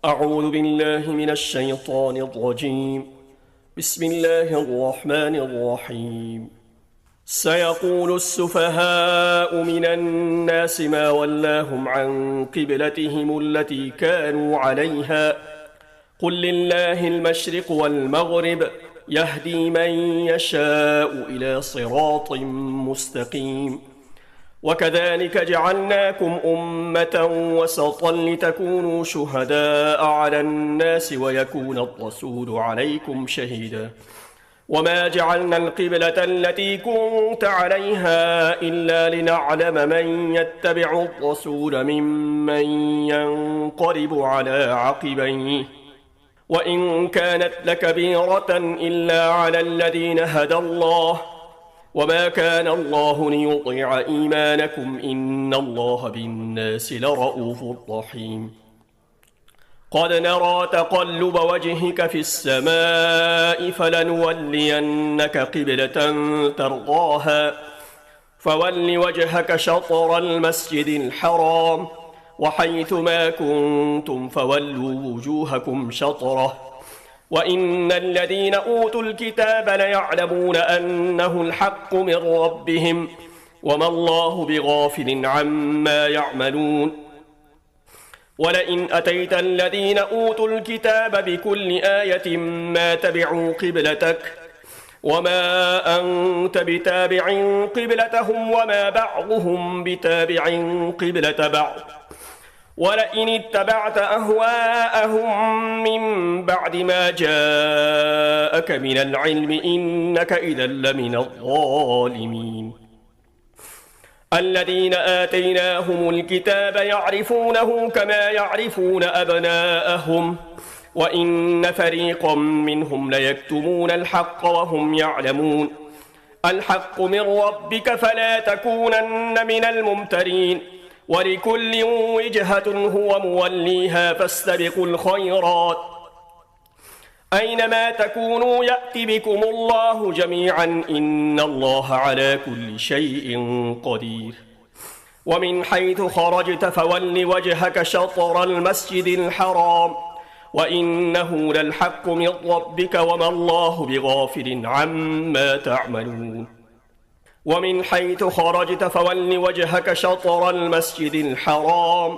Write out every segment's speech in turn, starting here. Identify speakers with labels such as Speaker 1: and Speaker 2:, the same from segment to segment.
Speaker 1: أعوذ بالله من الشيطان الرجيم. بسم الله الرحمن الرحيم. سيقول السفهاء من الناس ما ولاهم عن قبلتهم التي كانوا عليها قل لله المشرق والمغرب يهدي من يشاء إلى صراط مستقيم. وكذلك جعلناكم أمة وسطا لتكونوا شهداء على الناس ويكون الرسول عليكم شهيدا وما جعلنا القبلة التي كنت عليها إلا لنعلم من يتبع الرسول ممن ينقلب على عقبيه وإن كانت لكبيرة إلا على الذين هدى الله وما كان الله ليطيع إيمانكم إن الله بالناس لرؤوف رحيم. قد نرى تقلب وجهك في السماء فلنولينك قبلة ترضاها فول وجهك شطر المسجد الحرام وحيث ما كنتم فولوا وجوهكم شطره وإن الذين أوتوا الكتاب ليعلمون أنه الحق من ربهم وما الله بغافل عما يعملون. ولئن أتيت الذين أوتوا الكتاب بكل آية ما تبعوا قبلتك وما أنت بتابع قبلتهم وما بعضهم بتابع قبلة بعض ولئن اتبعت أهواءهم من بعد ما جاءك من العلم إنك إذا لمن الظالمين. الذين آتيناهم الكتاب يعرفونه كما يعرفون أبناءهم وإن فريقا منهم ليكتمون الحق وهم يعلمون. الحق من ربك فلا تكونن من الممترين ولكل وجهة هو موليها فاستبقوا الخيرات أينما تكونوا يأت بكم الله جميعا إن الله على كل شيء قدير. ومن حيث خرجت فول وجهك شطر المسجد الحرام وإنه للحق من ربك وما الله بغافل عما تعملون. ومن حيث خرجت فول وجهك شطر المسجد الحرام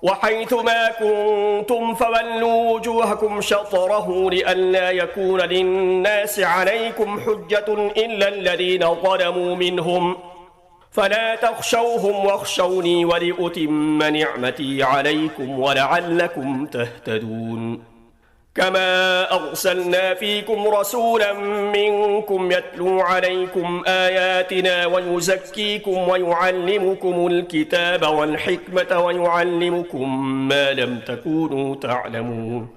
Speaker 1: وحيث ما كنتم فولوا وجوهكم شطره لئلا يكون للناس عليكم حجة إلا الذين ظلموا منهم فلا تخشوهم واخشوني ولأتم نعمتي عليكم ولعلكم تهتدون. كما أرسلنا فيكم رسولا منكم يتلو عليكم آياتنا ويزكيكم ويعلمكم الكتاب والحكمة ويعلمكم ما لم تكونوا تعلمون.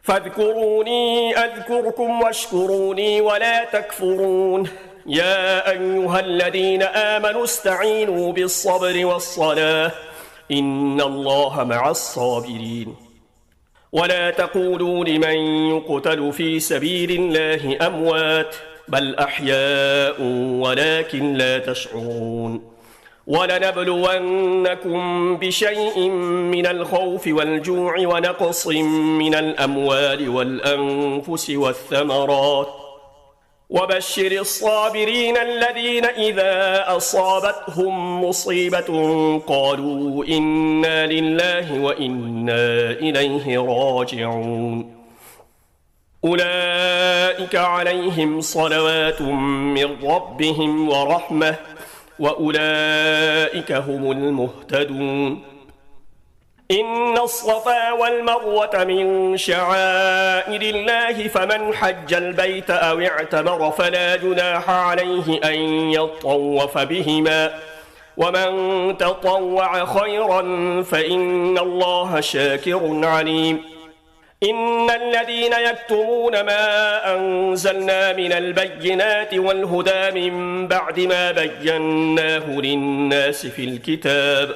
Speaker 1: فاذكروني أذكركم واشكروني ولا تكفرون. يا أيها الذين آمنوا استعينوا بالصبر والصلاة إن الله مع الصابرين. ولا تقولوا لمن يقتل في سبيل الله أموات بل أحياء ولكن لا تشعرون. ولنبلونكم بشيء من الخوف والجوع ونقص من الأموال والأنفس والثمرات وبشر الصابرين الذين إذا أصابتهم مصيبة قالوا إنا لله وإنا إليه راجعون. أولئك عليهم صلوات من ربهم ورحمة وأولئك هم المهتدون. إن الصفا والمروة من شعائر الله فمن حج البيت أو اعتمر فلا جناح عليه أن يطوف بهما ومن تطوع خيرا فإن الله شاكر عليم. إن الذين يكتمون ما أنزلنا من البينات والهدى من بعد ما بيناه للناس في الكتاب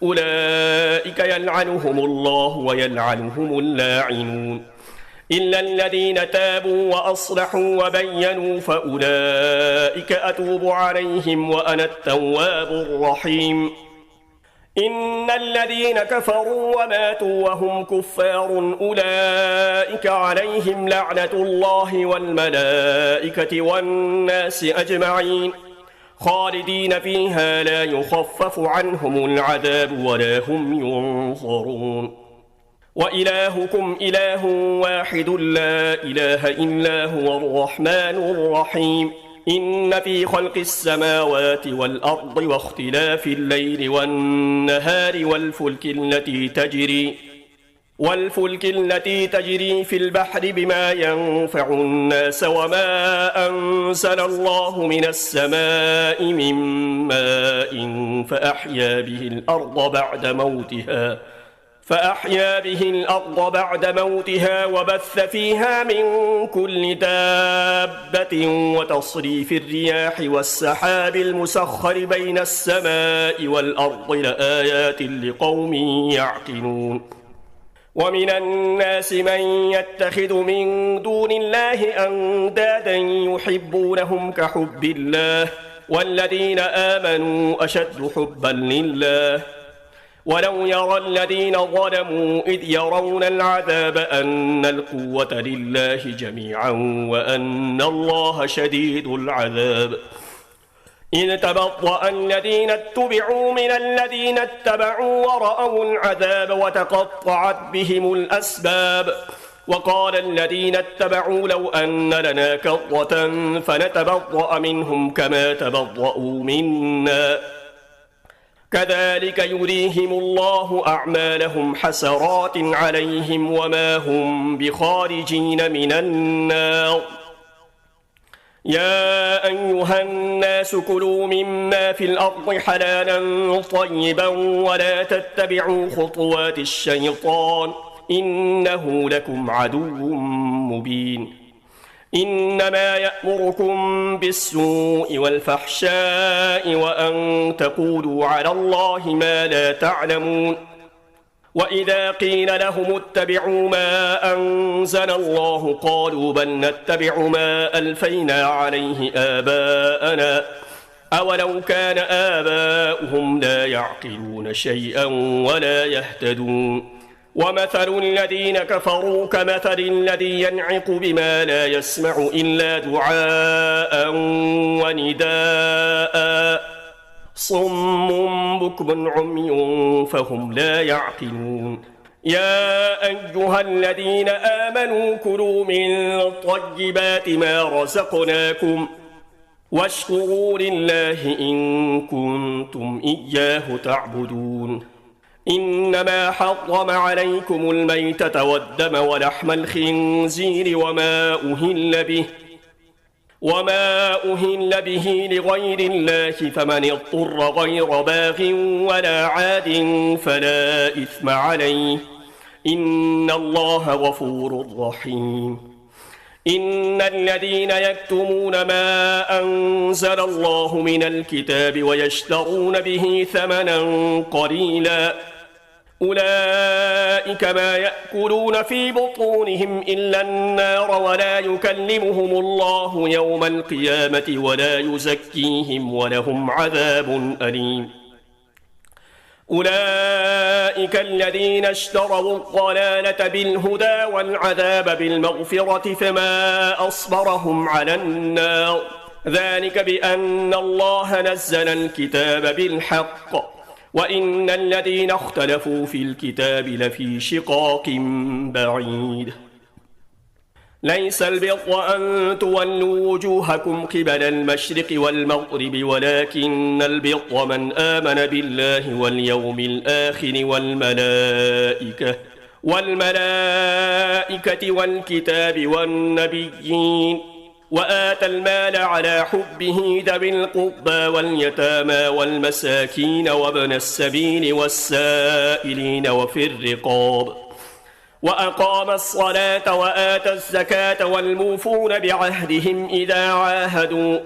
Speaker 1: أولئك يلعنهم الله ويلعنهم اللاعنون إلا الذين تابوا وأصلحوا وبينوا فأولئك أتوب عليهم وأنا التواب الرحيم. إن الذين كفروا وماتوا وهم كفار أولئك عليهم لعنة الله والملائكة والناس أجمعين خالدين فيها لا يخفف عنهم العذاب ولا هم ينظرون وإلهكم إله واحد لا إله إلا هو الرحمن الرحيم إن في خلق السماوات والأرض واختلاف الليل والنهار والفلك التي تجري في البحر بما ينفع الناس وما أنزل الله من السماء من ماء فأحيا به الأرض بعد موتها وبث فيها من كل دابة وتصريف الرياح والسحاب المسخر بين السماء والأرض لآيات لقوم يعقلون ومن الناس من يتخذ من دون الله أندادا يحبونهم كحب الله والذين آمنوا أشد حبا لله ولو يرى الذين ظلموا إذ يرون العذاب أن القوة لله جميعا وأن الله شديد العذاب إذ تبطأ الذين اتبعوا من الذين اتبعوا ورأوا العذاب وتقطعت بهم الأسباب وقال الذين اتبعوا لو أن لنا كرة فنتبطأ منهم كما تبطأوا منا كذلك يريهم الله أعمالهم حسرات عليهم وما هم بخارجين من النار يا أيها الناس كلوا مما في الأرض حلالا طيبا ولا تتبعوا خطوات الشيطان إنه لكم عدو مبين إنما يأمركم بالسوء والفحشاء وأن تقولوا على الله ما لا تعلمون وإذا قيل لهم اتبعوا ما أنزل الله قالوا بل نتبع ما ألفينا عليه آباءنا أولو كان آباؤهم لا يعقلون شيئا ولا يهتدون ومثل الذين كفروا كمثل الذي ينعق بما لا يسمع إلا دعاء ونداء صم بكم عمي فهم لا يعقلون يا أيها الذين آمنوا كلوا من طيبات ما رزقناكم واشكروا لله إن كنتم إياه تعبدون إنما حرم عليكم الميتة والدم ولحم الخنزير وما أهل به لغير الله فمن اضطر غير باغ ولا عاد فلا إثم عليه إن الله غفور رحيم إن الذين يكتمون ما أنزل الله من الكتاب ويشترون به ثمنا قليلا أولئك ما يأكلون في بطونهم إلا النار ولا يكلمهم الله يوم القيامة ولا يزكيهم ولهم عذاب أليم أولئك الذين اشتروا الضلالة بالهدى والعذاب بالمغفرة فما أصبرهم على النار ذلك بأن الله نزل الكتاب بالحق وإن الذين اختلفوا في الكتاب لفي شقاق بعيد ليس البر أن تولوا وجوهكم قبل المشرق والمغرب ولكن البر من آمن بالله واليوم الآخر والملائكة والكتاب والنبيين وآتى المال على حبه ذوي القربى واليتامى والمساكين وابن السبيل والسائلين وفي الرقاب وأقام الصلاة وآتى الزكاة والموفون بعهدهم إذا عاهدوا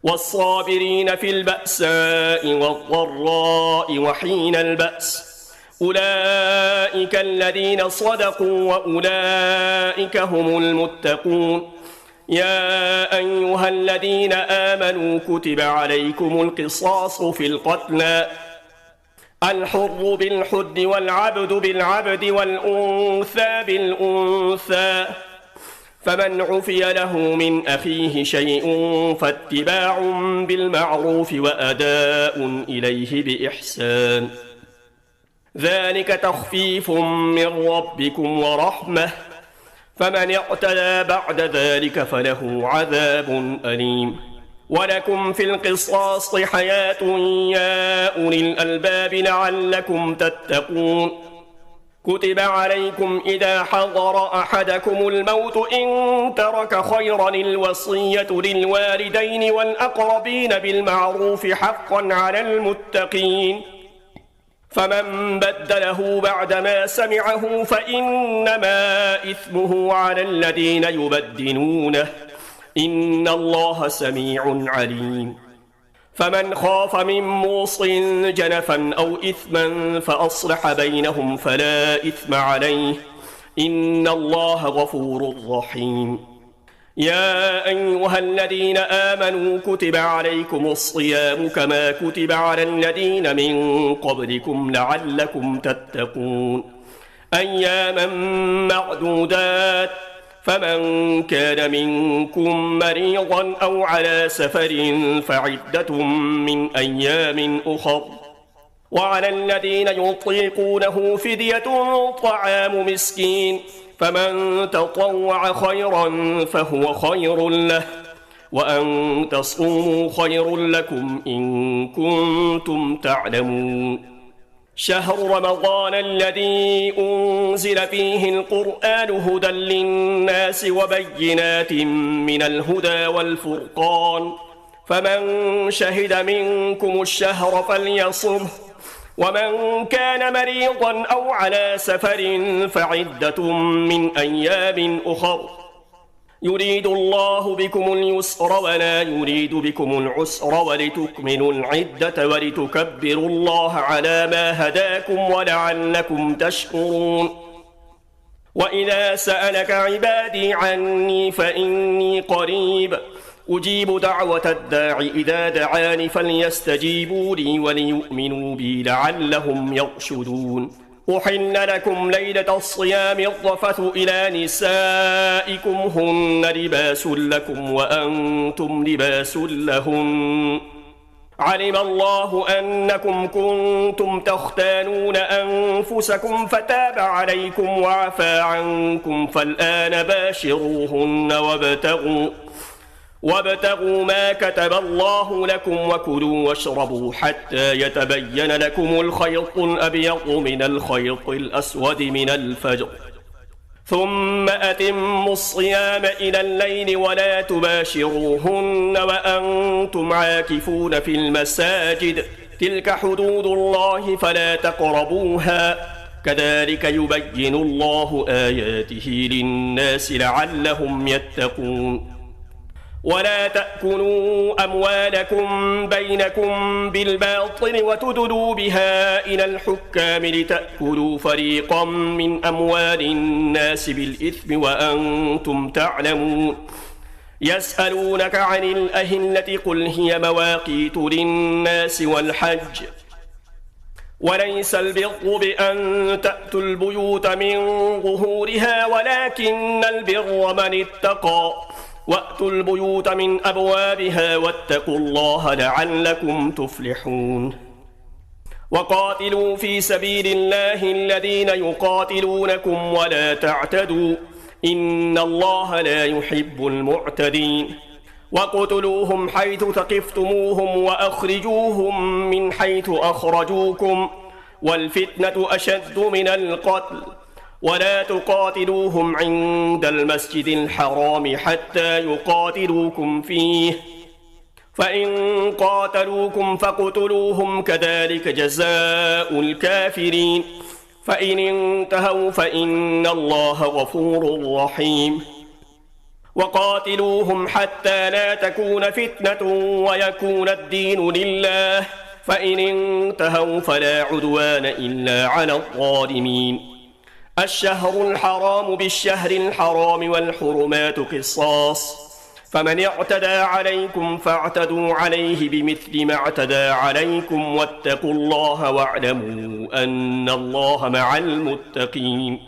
Speaker 1: والصابرين في البأساء والضراء وحين البأس أولئك الذين صدقوا وأولئك هم المتقون يا أيها الذين آمنوا كتب عليكم القصاص في القتلى الحر بالحر والعبد بالعبد والأنثى بالأنثى، فمن عفي له من أخيه شيء فاتباع بالمعروف وأداء إليه بإحسان، ذلك تخفيف من ربكم ورحمة، فمن اعتدى بعد ذلك فله عذاب أليم. ولكم في القصاص حياة يا أولي الألباب لعلكم تتقون. كتب عليكم إذا حضر أحدكم الموت إن ترك خيرا الوصية للوالدين والأقربين بالمعروف حقا على المتقين، فمن بدله بعدما سمعه فإنما إثمه على الذين يبدلونه، إن الله سميع عليم. فمن خاف من موص جنفا أو إثما فأصلح بينهم فلا إثم عليه، إن الله غفور رحيم. يا أيها الذين آمنوا كتب عليكم الصيام كما كتب على الذين من قبلكم لعلكم تتقون، أياما معدودات، فمن كان منكم مريضا أو على سفر فعدة من أيام أخر، وعلى الذين يطيقونه فدية طعام مسكين، فمن تطوع خيرا فهو خير له، وأن تصوموا خير لكم إن كنتم تعلمون. شهر رمضان الذي أنزل فيه القرآن هدى للناس وبينات من الهدى والفرقان، فمن شهد منكم الشهر فليصمه، ومن كان مريضا أو على سفر فعدة من أيام أخر، يريد الله بكم اليسر ولا يريد بكم العسر ولتكملوا العدة ولتكبروا الله على ما هداكم ولعلكم تشكرون. وإذا سألك عبادي عني فإني قريب أجيب دعوة الداع إذا دعاني فليستجيبوا لي وليؤمنوا بي لعلهم يرشدون. أحل لكم ليلة الصيام الرفث إلى نسائكم هن لباس لكم وأنتم لباس لهن، علم الله أنكم كنتم تختانون أنفسكم فتاب عليكم وعفى عنكم، فالآن باشروهن وابتغوا ما كتب الله لكم وكلوا واشربوا حتى يتبين لكم الخيط الأبيض من الخيط الأسود من الفجر، ثم أتموا الصيام إلى الليل ولا تباشروهن وأنتم عاكفون في المساجد، تلك حدود الله فلا تقربوها، كذلك يبين الله آياته للناس لعلهم يتقون. ولا تأكلوا أموالكم بينكم بالباطل وتدلوا بها إلى الحكام لتأكلوا فريقا من أموال الناس بالإثم وأنتم تعلمون. يسألونك عن الأهلة قل هي مواقيت للناس والحج، وليس البر بأن تأتوا البيوت من ظهورها ولكن البر من اتقى، وأتوا البيوت من أبوابها واتقوا الله لعلكم تفلحون. وقاتلوا في سبيل الله الذين يقاتلونكم ولا تعتدوا، إن الله لا يحب المعتدين. وقتلوهم حيث ثقفتموهم وأخرجوهم من حيث أخرجوكم، والفتنة أشد من القتل، ولا تقاتلوهم عند المسجد الحرام حتى يقاتلوكم فيه، فإن قاتلوكم فاقتلوهم كذلك جزاء الكافرين، فإن انتهوا فإن الله غفور رحيم. وقاتلوهم حتى لا تكون فتنة ويكون الدين لله، فإن انتهوا فلا عدوان إلا على الظالمين. الشهر الحرام بالشهر الحرام والحرمات قصاص، فمن اعتدى عليكم فاعتدوا عليه بمثل ما اعتدى عليكم واتقوا الله واعلموا أن الله مع المتقين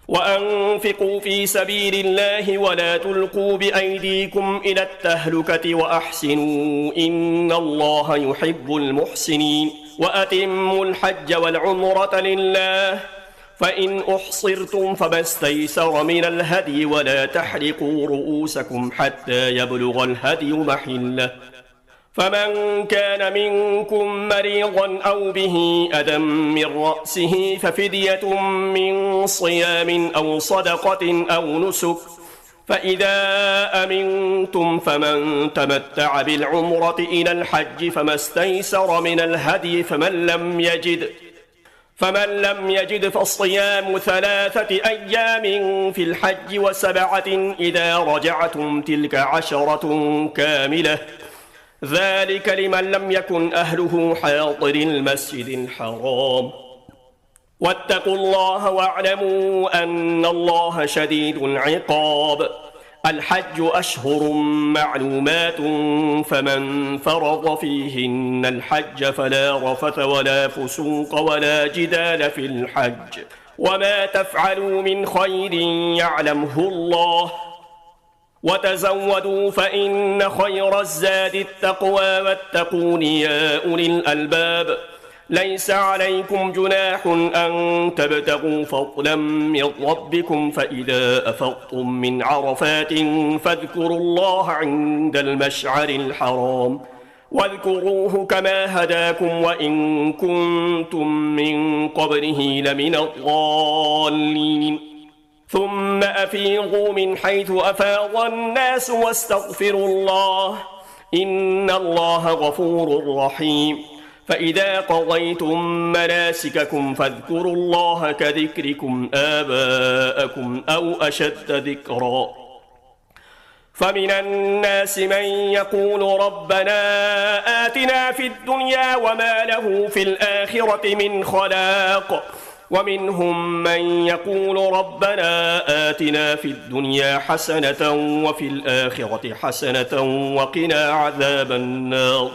Speaker 1: وأنفقوا في سبيل الله ولا تلقوا بأيديكم إلى التهلكة وأحسنوا إن الله يحب المحسنين وأتموا الحج والعمرة لله فإن أحصرتم فما استيسر من الهدي ولا تحرقوا رؤوسكم حتى يبلغ الهدي محله فمن كان منكم مريضا أو به أذى من رأسه ففدية من صيام أو صدقة أو نسك فإذا أمنتم فمن تمتع بالعمرة إلى الحج فما استيسر من الهدي فمن لم يجد فالصيام 3 أيام في الحج و7 إذا رجعتم تلك 10 كاملة ذلك لمن لم يكن أهله حاضر المسجد الحرام واتقوا الله واعلموا أن الله شديد العقاب الحج أشهر معلومات فمن فرض فيهن الحج فلا رفث ولا فسوق ولا جدال في الحج وما تفعلوا من خير يعلمه الله وتزودوا فإن خير الزاد التقوى واتقون يا أولي الألباب ليس عليكم جناح أن تبتغوا فضلا من ربكم فإذا أفضتم من عرفات فاذكروا الله عند المشعر الحرام واذكروه كما هداكم وإن كنتم من قبله لمن الضالين ثم أفيضوا من حيث أفاض الناس واستغفروا الله إن الله غفور رحيم فإذا قضيتم مناسككم فاذكروا الله كذكركم آباءكم أو أشد ذكرا فمن الناس من يقول ربنا آتنا في الدنيا وما له في الآخرة من خلاق ومنهم من يقول ربنا آتنا في الدنيا حسنة وفي الآخرة حسنة وقنا عذاب النار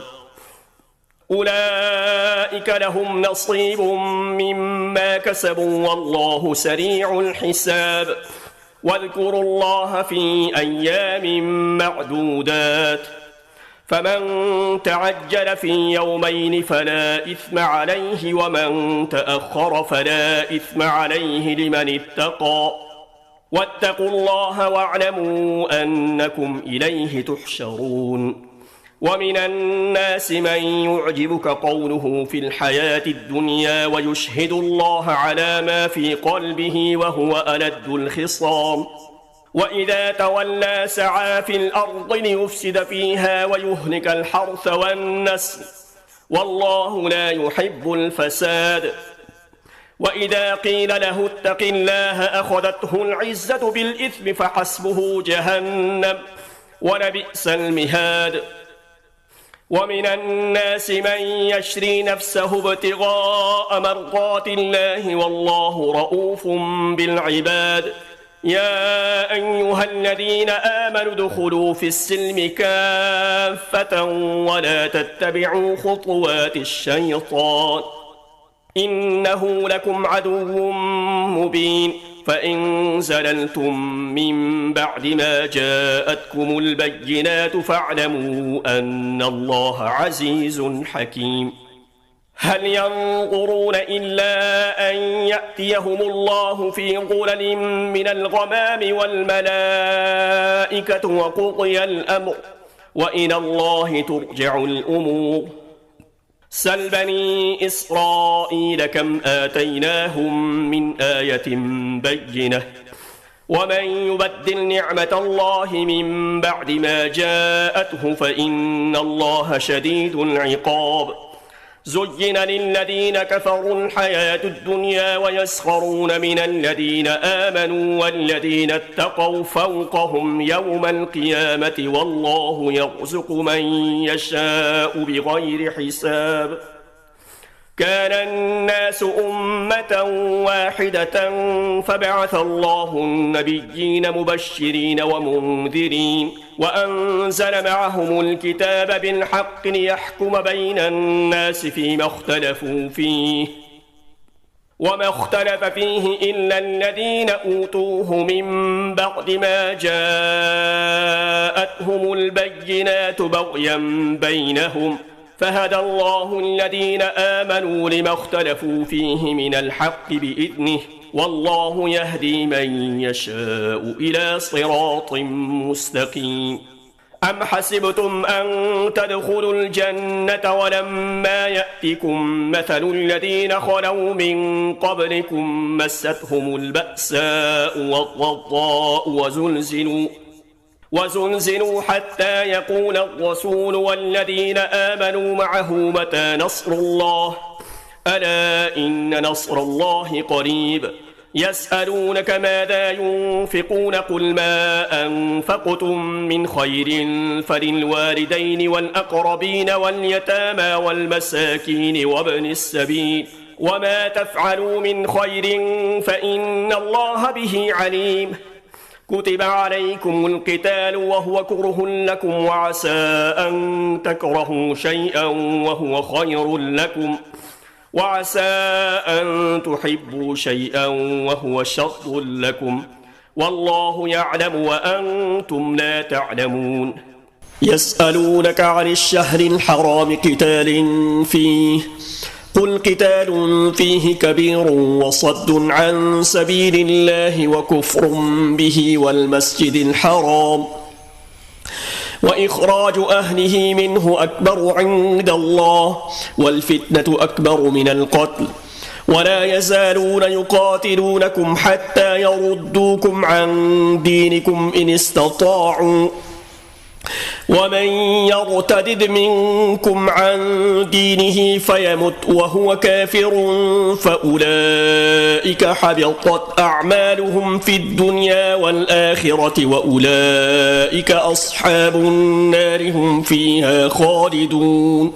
Speaker 1: أولئك لهم نصيب مما كسبوا والله سريع الحساب واذكروا الله في أيام معدودات فمن تعجل في يومين فلا إثم عليه ومن تأخر فلا إثم عليه لمن اتقى واتقوا الله واعلموا أنكم إليه تحشرون ومن الناس من يعجبك قوله في الحياة الدنيا ويشهد الله على ما في قلبه وهو ألد الخصام وإذا تولى سعى في الأرض ليفسد فيها ويهلك الحرث والنسل والله لا يحب الفساد وإذا قيل له اتق الله أخذته العزة بالإثم فحسبه جهنم ولبئس المهاد ومن الناس من يشري نفسه ابتغاء مرضات الله والله رؤوف بالعباد يا أيها الذين آمنوا ادخلوا في السلم كافة ولا تتبعوا خطوات الشيطان إنه لكم عدو مبين فإن زللتم من بعد ما جاءتكم البينات فاعلموا أن الله عزيز حكيم هل ينظرون إلا أن يأتيهم الله في ظلل من الغمام والملائكة وقضي الأمر وإلى الله ترجع الأمور سل بني إسرائيل كم آتيناهم من آية بينة ومن يبدل نعمة الله من بعد ما جاءته فإن الله شديد العقاب زين للذين كفروا الحياة الدنيا ويسخرون من الذين آمنوا والذين اتقوا فوقهم يوم القيامة والله يرزق من يشاء بغير حساب كان الناس أمة واحدة فبعث الله النبيين مبشرين ومنذرين وأنزل معهم الكتاب بالحق ليحكم بين الناس فيما اختلفوا فيه وما اختلف فيه إلا الذين أوتوه من بعد ما جاءتهم البينات بغيا بينهم فهدى الله الذين آمنوا لما اختلفوا فيه من الحق بإذنه والله يهدي من يشاء إلى صراط مستقيم أم حسبتم أن تدخلوا الجنة ولما يأتكم مثل الذين خلوا من قبلكم مستهم البأساء والضراء وزلزلوا حتى يقول الرسول والذين آمنوا معه متى نصر الله ألا إن نصر الله قريب يسألونك ماذا ينفقون قل ما أنفقتم من خير فللوالدين والأقربين واليتامى والمساكين وابن السبيل وما تفعلوا من خير فإن الله به عليم كتب عليكم القتال وهو كره لكم وعسى أن تكرهوا شيئا وهو خير لكم وعسى أن تحبوا شيئا وهو شر لكم والله يعلم وأنتم لا تعلمون يسألونك عن الشهر الحرام قتال فيه قل قتال فيه كبير وصد عن سبيل الله وكفر به والمسجد الحرام وإخراج أهله منه أكبر عند الله والفتنة أكبر من القتل ولا يزالون يقاتلونكم حتى يردوكم عن دينكم إن استطاعوا ومن يرتد منكم عن دينه فيمت وهو كافر فأولئك حبطت أعمالهم في الدنيا والآخرة وأولئك أصحاب النار هم فيها خالدون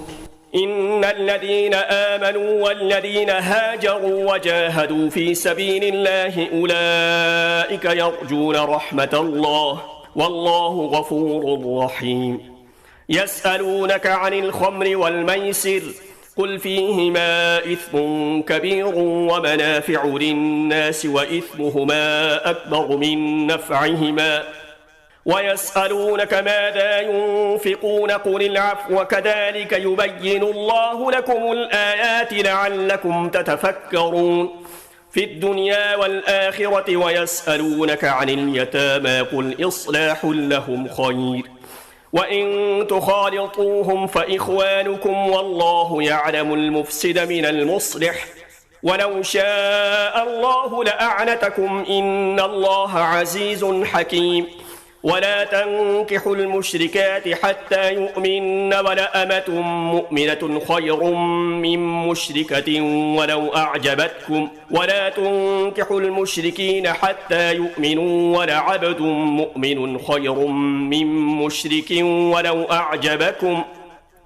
Speaker 1: إن الذين آمنوا والذين هاجروا وجاهدوا في سبيل الله أولئك يرجون رحمة الله والله غفور رحيم يسألونك عن الخمر والميسر قل فيهما إثم كبير ومنافع للناس وإثمهما أكبر من نفعهما ويسألونك ماذا ينفقون قل العفو كذلك يبين الله لكم الآيات لعلكم تتفكرون في الدنيا والآخرة ويسألونك عن اليتامى قل إصلاح لهم خير وإن تخالطوهم فإخوانكم والله يعلم المفسد من المصلح ولو شاء الله لأعنتكم إن الله عزيز حكيم ولا تنكحوا المشركات حتى يؤمن ولأمة مؤمنة خير من مشركة ولو أعجبتكم ولا تنكحوا المشركين حتى يؤمنوا ولعبد مؤمن خير من مشرك ولو أعجبكم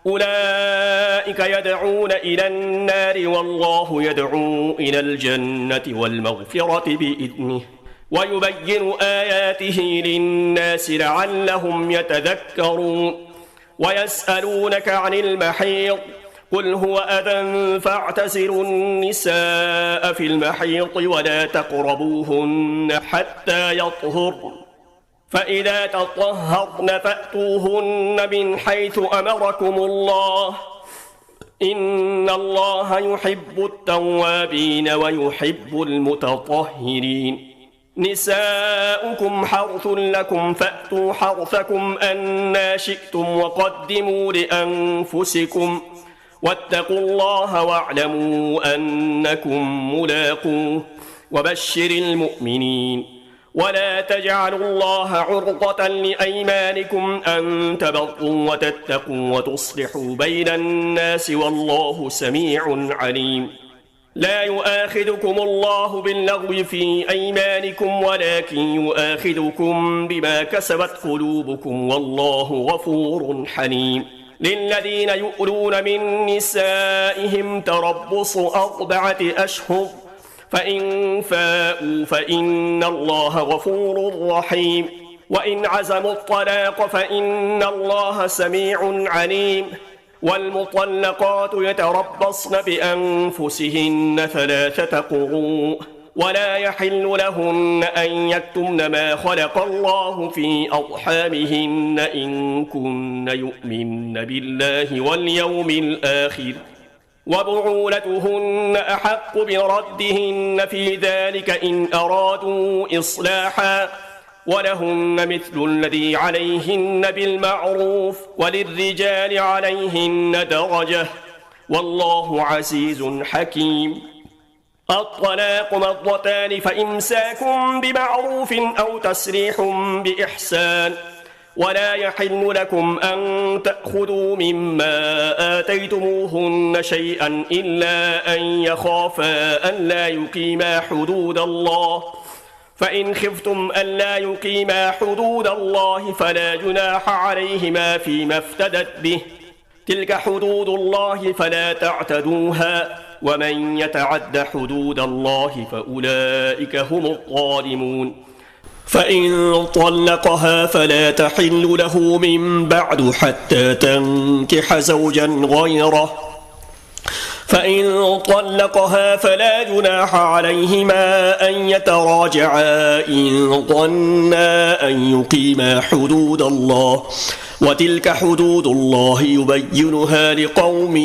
Speaker 1: أولئك يدعون إلى النار والله يدعو إلى الجنة والمغفرة بإذنه ويبين آياته للناس لعلهم يتذكرون ويسألونك عن المحيض قل هو أذى فاعتزلوا النساء في المحيض ولا تقربوهن حتى يطهرن فإذا تطهرن فأتوهن من حيث أمركم الله إن الله يحب التوابين ويحب المتطهرين نساؤكم حرث لكم فأتوا حرثكم أنى شئتم وقدموا لأنفسكم واتقوا الله واعلموا أنكم ملاقوه وبشر المؤمنين ولا تجعلوا الله عرضة لأيمانكم أن تبروا وتتقوا وتصلحوا بين الناس والله سميع عليم لا يؤاخذكم الله باللغو في أيمانكم ولكن يؤاخذكم بما كسبت قلوبكم والله غفور حليم للذين يؤلون من نسائهم تربص 4 أشهر فإن فاءوا فإن الله غفور رحيم وإن عزموا الطلاق فإن الله سميع عليم والمطلقات يتربصن بأنفسهن 3 قروء ولا يحل لهن أن يكتمن ما خلق الله في أرحامهن إن كن يؤمن بالله واليوم الآخر وبعولتهن أحق بردهن في ذلك إن أرادوا إصلاحا ولهن مثل الذي عليهن بالمعروف وللرجال عليهن درجة والله عزيز حكيم. الطلاق مرتان فإمساك بمعروف أو تسريح بإحسان ولا يحل لكم أن تأخذوا مما آتيتموهن شيئا إلا أن يخافا ألا يقيما حدود الله فإن خفتم ألا يقيما حدود الله فلا جناح عليهما فيما افتدت به تلك حدود الله فلا تعتدوها ومن يتعد حدود الله فأولئك هم الظالمون. فإن طلقها فلا تحل له من بعد حتى تنكح زوجا غيره فإن طلقها فلا جناح عليهما أن يتراجعا إن ظنا أن يقيما حدود الله وتلك حدود الله يبينها لقوم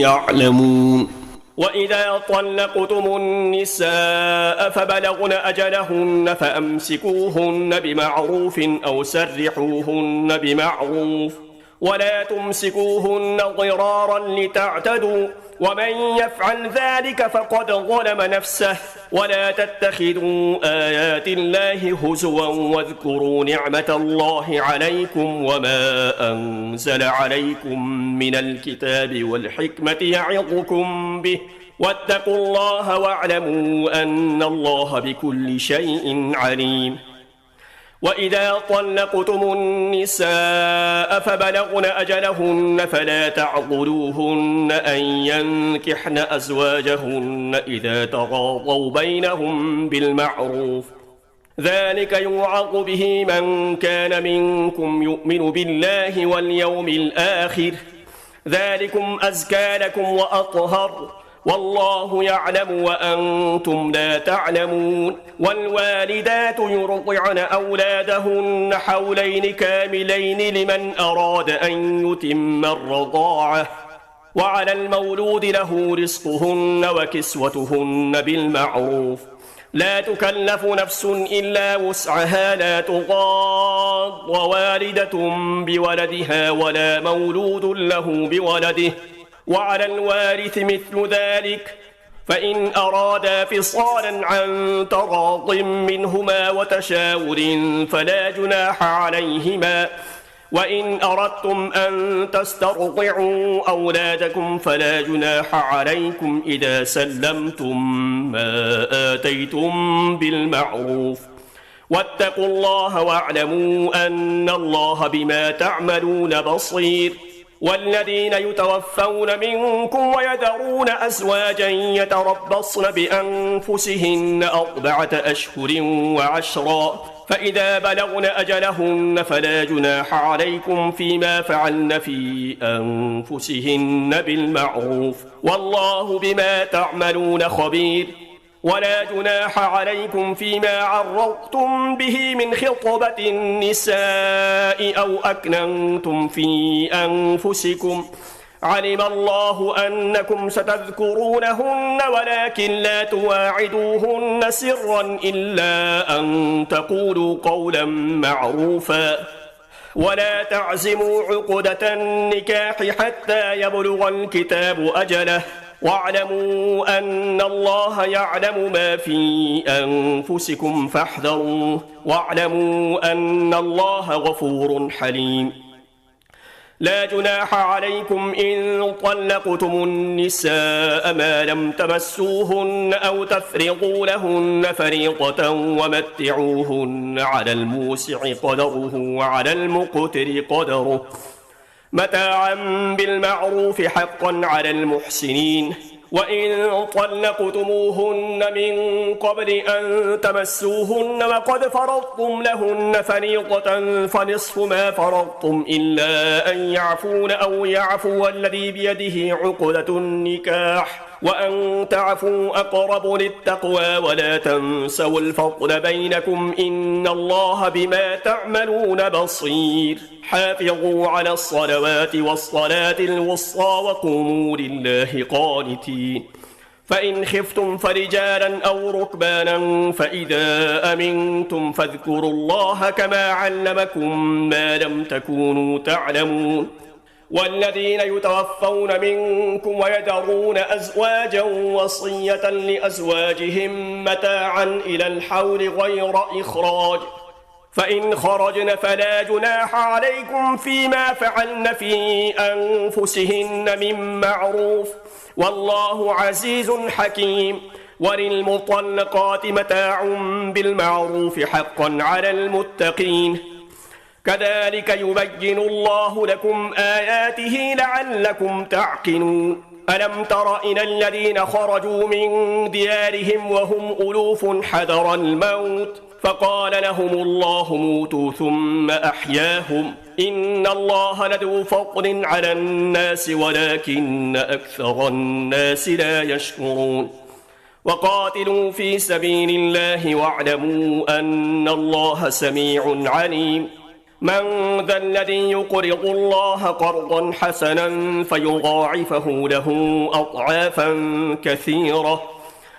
Speaker 1: يعلمون. وإذا طلقتم النساء فبلغن أجلهن فأمسكوهن بمعروف أو سرحوهن بمعروف ولا تمسكوهن ضرارا لتعتدوا ومن يفعل ذلك فقد ظلم نفسه ولا تتخذوا آيات الله هزوا واذكروا نعمة الله عليكم وما أنزل عليكم من الكتاب والحكمة يعظكم به واتقوا الله واعلموا أن الله بكل شيء عليم. وإذا طلقتم النساء فبلغن أجلهن فلا تعضلوهن أن ينكحن أزواجهن إذا تراضوا بينهم بالمعروف ذلك يوعظ به من كان منكم يؤمن بالله واليوم الآخر ذلكم أزكى لكم وأطهر والله يعلم وأنتم لا تعلمون. والوالدات يرضعن أولادهن حولين كاملين لمن أراد أن يتم الرضاعة وعلى المولود له رزقهن وكسوتهن بالمعروف لا تكلف نفس إلا وسعها لا تضار والدة بولدها ولا مولود له بولده وعلى الوارث مثل ذلك فإن أرادا فصالا عن تراض منهما وتشاور فلا جناح عليهما وإن أردتم أن تسترضعوا أولادكم فلا جناح عليكم إذا سلمتم ما آتيتم بالمعروف واتقوا الله واعلموا أن الله بما تعملون بصير. والذين يتوفون منكم ويذرون أزواجا يتربصن بأنفسهن 4 أشهر و10 فإذا بلغن أجلهن فلا جناح عليكم فيما فعلن في أنفسهن بالمعروف والله بما تعملون خبير. ولا جناح عليكم فيما عرضتم به من خطبة النساء أو أكننتم في أنفسكم علم الله أنكم ستذكرونهن ولكن لا تواعدوهن سرا إلا أن تقولوا قولا معروفا ولا تعزموا عقدة النكاح حتى يبلغ الكتاب أجله واعلموا أن الله يعلم ما في أنفسكم فاحذروه واعلموا أن الله غفور حليم. لا جناح عليكم إن طلقتم النساء ما لم تمسوهن أو تفرضوا لهن فريضة ومتعوهن على الموسع قدره وعلى المقتر قدره متاعا بالمعروف حقا على المحسنين. وإن طلقتموهن من قبل أن تمسوهن وقد فرضتم لهن فريضة فنصف ما فرضتم إلا أن يعفون أو يعفو الذي بيده عقدة النكاح وأن تعفوا أقرب للتقوى ولا تنسوا الفضل بينكم إن الله بما تعملون بصير. حافظوا على الصلوات والصلاة الوسطى وقوموا لله قانتين. فإن خفتم فرجالا أو ركبانا فإذا أمنتم فاذكروا الله كما علمكم ما لم تكونوا تعلمون. والذين يتوفون منكم ويذرون أزواجا وصية لأزواجهم متاعا إلى الحول غير إخراج فإن خرجن فلا جناح عليكم فيما فعلن في أنفسهن من معروف والله عزيز حكيم. وللمطلقات متاع بالمعروف حقا على المتقين. كذلك يبين الله لكم آياته لعلكم تعقلون. ألم تر إلى الذين خرجوا من ديارهم وهم ألوف حذر الموت فقال لهم الله موتوا ثم أحياهم إن الله لذو فضل على الناس ولكن أكثر الناس لا يشكرون. وقاتلوا في سبيل الله واعلموا أن الله سميع عليم. من ذا الذي يقرض الله قرضا حسنا فيضاعفه له أضعافا كثيرة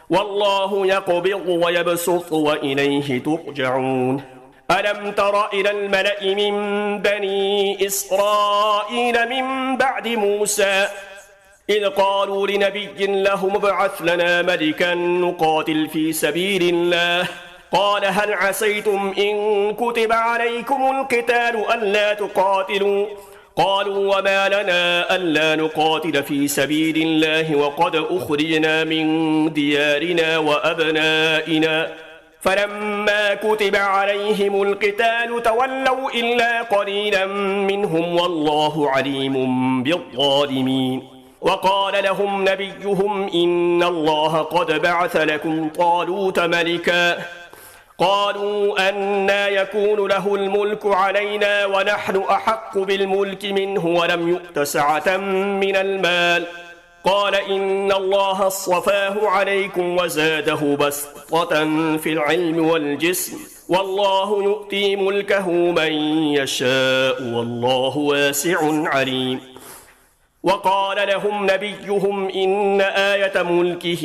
Speaker 1: والله يقبض ويبسط وإليه ترجعون. ألم تر إلى الملأ من بني إسرائيل من بعد موسى إذ قالوا لنبي له ابعث لنا ملكا نقاتل في سبيل الله قال هل عسيتم إن كتب عليكم القتال ألا تقاتلوا قالوا وما لنا ألا نقاتل في سبيل الله وقد أخرجنا من ديارنا وأبنائنا فلما كتب عليهم القتال تولوا إلا قليلا منهم والله عليم بالظالمين. وقال لهم نبيهم إن الله قد بعث لكم طالوت ملكا قالوا أنى يكون له الملك علينا ونحن أحق بالملك منه ولم يؤت سعة من المال قال إن الله اصطفاه عليكم وزاده بسطة في العلم والجسم والله يؤتي ملكه من يشاء والله واسع عليم. وقال لهم نبيهم إن آية ملكه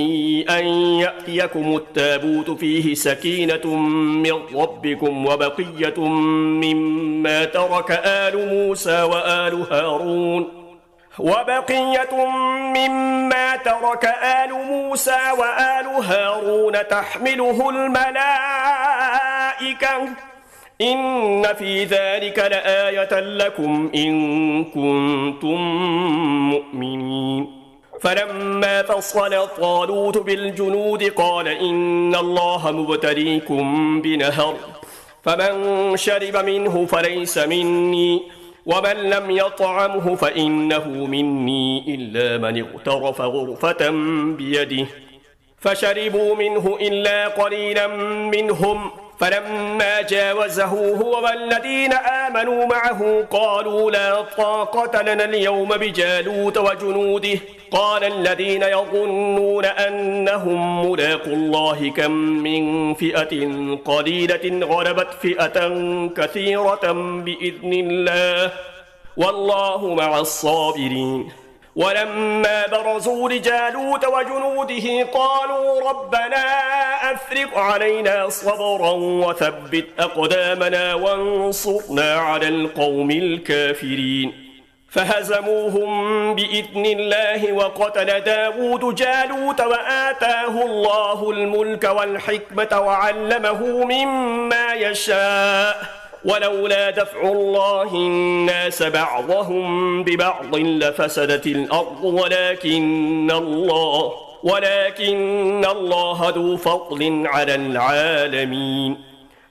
Speaker 1: أن يأتيكم التابوت فيه سكينة من ربكم وبقية مما ترك آل موسى وآل هارون تحمله الملائكة إن في ذلك لآية لكم إن كنتم مؤمنين. فلما فصل طالوت بالجنود قال إن الله مبتليكم بنهر فمن شرب منه فليس مني ومن لم يطعمه فإنه مني إلا من اغترف غرفة بيده فشربوا منه إلا قليلا منهم فلما جاوزه هو والذين آمنوا معه قالوا لا طاقة لنا اليوم بجالوت وجنوده قال الذين يظنون أنهم ملاقوا الله كم من فئة قليلة غلبت فئة كثيرة بإذن الله والله مع الصابرين. ولما برزوا لجالوت وجنوده قالوا ربنا أفرغ علينا صبرا وثبت أقدامنا وانصرنا على القوم الكافرين فهزموهم بإذن الله وقتل داود جالوت وآتاه الله الملك والحكمة وعلمه مما يشاء ولولا دفع الله الناس بعضهم ببعض لفسدت الأرض ولكن الله ذو فضل على العالمين.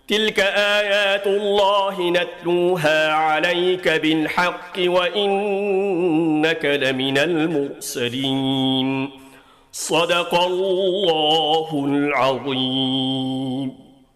Speaker 1: تلك آيات الله نتلوها عليك بالحق وإنك لمن المرسلين صدق الله العظيم.